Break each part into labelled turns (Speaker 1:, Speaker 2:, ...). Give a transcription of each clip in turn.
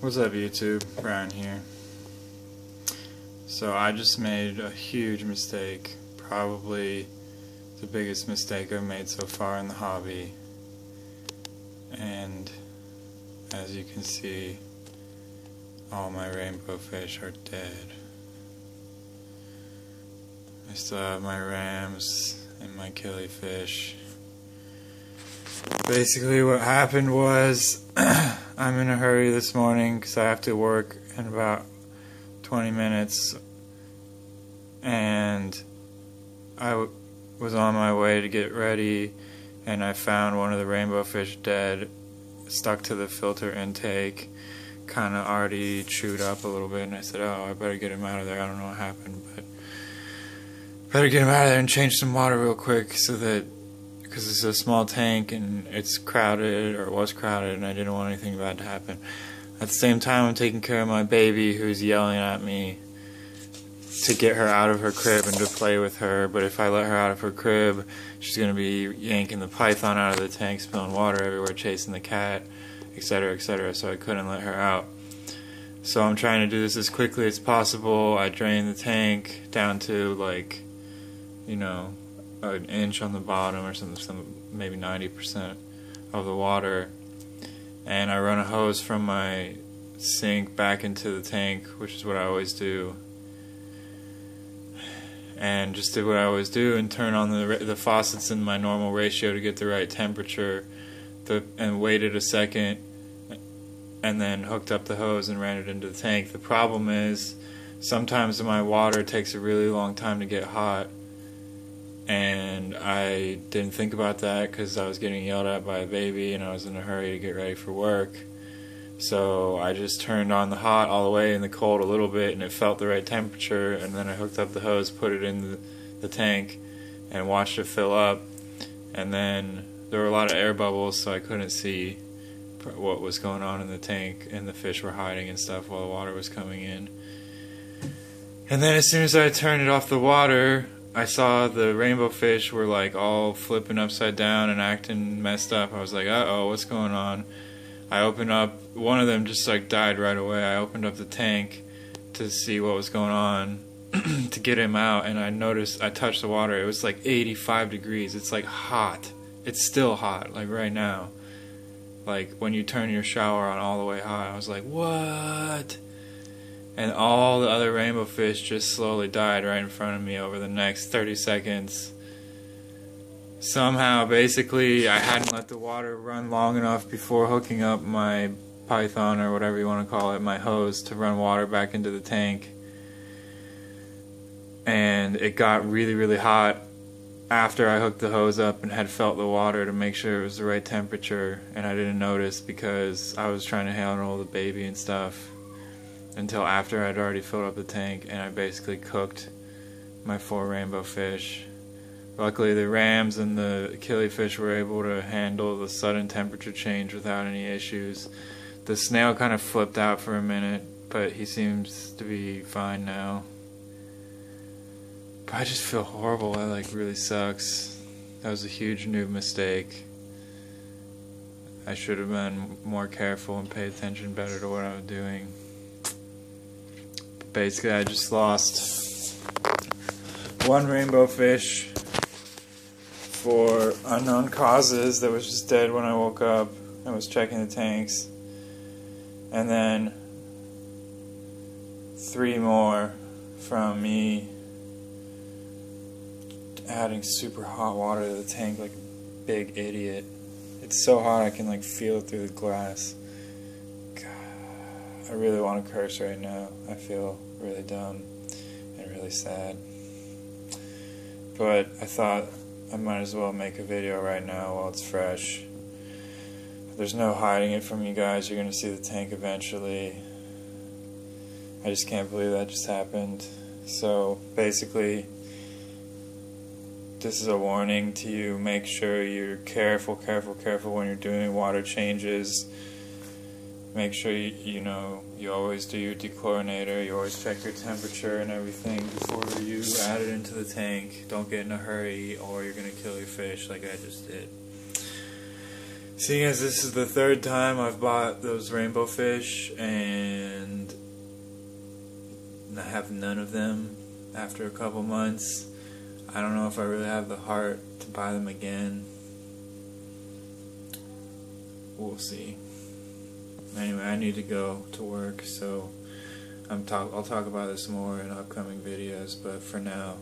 Speaker 1: What's up, YouTube? Brian here. So I just made a huge mistake, probably the biggest mistake I've made so far in the hobby. And as you can see, all my rainbow fish are dead. I still have my rams and my killifish. Basically what happened was I'm in a hurry this morning because I have to work in about 20 minutes, and I was on my way to get ready, and I found one of the rainbow fish dead, stuck to the filter intake, kind of already chewed up a little bit, and I said, oh, I better get him out of there. I don't know what happened, but better get him out of there and change some water real quick, so that because it's a small tank and it's crowded, or it was crowded, and I didn't want anything bad to happen. At the same time, I'm taking care of my baby who's yelling at me to get her out of her crib and to play with her, but if I let her out of her crib, she's going to be yanking the python out of the tank, spilling water everywhere, chasing the cat, etc., etc., so I couldn't let her out. So I'm trying to do this as quickly as possible. I drained the tank down to, like, you know, an inch on the bottom or something, maybe 90% of the water, and I run a hose from my sink back into the tank, which is what I always do, and just did what I always do and turn on the faucets in my normal ratio to get the right temperature, and waited a second and then hooked up the hose and ran it into the tank. The problem is sometimes my water takes a really long time to get hot, and I didn't think about that because I was getting yelled at by a baby and I was in a hurry to get ready for work. So I just turned on the hot all the way and the cold a little bit, and it felt the right temperature, and then I hooked up the hose, put it in the tank, and watched it fill up. And then there were a lot of air bubbles, so I couldn't see what was going on in the tank, and the fish were hiding and stuff while the water was coming in. And then as soon as I turned it off the water, I saw the rainbow fish were like all flipping upside down and acting messed up. I was like, uh-oh, what's going on? I opened up, one of them just like died right away. I opened up the tank to see what was going on to get him out, and I noticed, I touched the water, it was like 85 degrees. It's like hot. It's still hot, like right now. Like when you turn your shower on all the way hot. I was like, what? And all the other rainbow fish just slowly died right in front of me over the next 30 seconds. Somehow, basically, I hadn't let the water run long enough before hooking up my python, or whatever you want to call it, my hose, to run water back into the tank. And it got really, really hot after I hooked the hose up and had felt the water to make sure it was the right temperature. And I didn't notice because I was trying to handle the baby and stuff until after I'd already filled up the tank, and I basically cooked my 4 rainbow fish. Luckily the rams and the killifish were able to handle the sudden temperature change without any issues. The snail kind of flipped out for a minute, but he seems to be fine now. But I just feel horrible. It like really sucks. That was a huge noob mistake. I should have been more careful and paid attention better to what I was doing. Basically, I just lost 1 rainbow fish for unknown causes that was just dead when I woke up and was checking the tanks. And then 3 more from me adding super hot water to the tank like a big idiot. It's so hot I can like feel it through the glass. I really want to curse right now. I feel really dumb and really sad. But I thought I might as well make a video right now while it's fresh. There's no hiding it from you guys. You're going to see the tank eventually. I just can't believe that just happened. So basically, this is a warning to you. Make sure you're careful when you're doing water changes. Make sure you always do your dechlorinator, you always check your temperature and everything before you add it into the tank. Don't get in a hurry or you're going to kill your fish like I just did. Seeing as this is the third time I've bought those rainbow fish and I have none of them after a couple months, I don't know if I really have the heart to buy them again. We'll see. Anyway, I need to go to work, so I'll talk about this more in upcoming videos, but for now,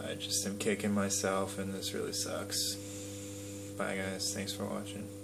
Speaker 1: I just am kicking myself and this really sucks. Bye guys, thanks for watching.